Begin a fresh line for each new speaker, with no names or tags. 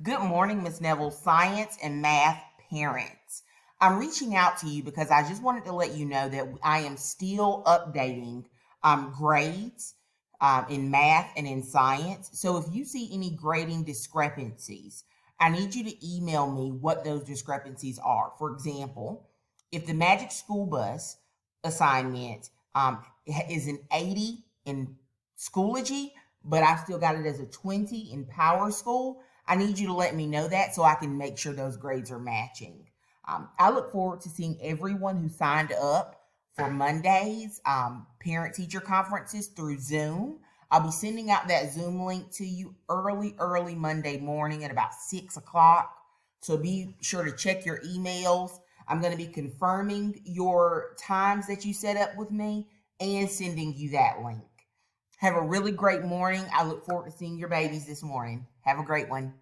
Good morning, Ms. Neville, science and math parents. I'm reaching out to you because I just wanted to let you know that I am still updating grades in math and in science. So if you see any grading discrepancies, I need you to email me what those discrepancies are. For example, if the Magic School Bus assignment is an 80 in Schoology, but I've still got it as a 20 in Power School, I need you to let me know that so I can make sure those grades are matching. I look forward to seeing everyone who signed up for Monday's parent teacher conferences through Zoom. I'll be sending out that Zoom link to you early Monday morning at about 6 o'clock. So be sure to check your emails. I'm going to be confirming your times that you set up with me and sending you that link. Have a really great morning. I look forward to seeing your babies this morning. Have a great one.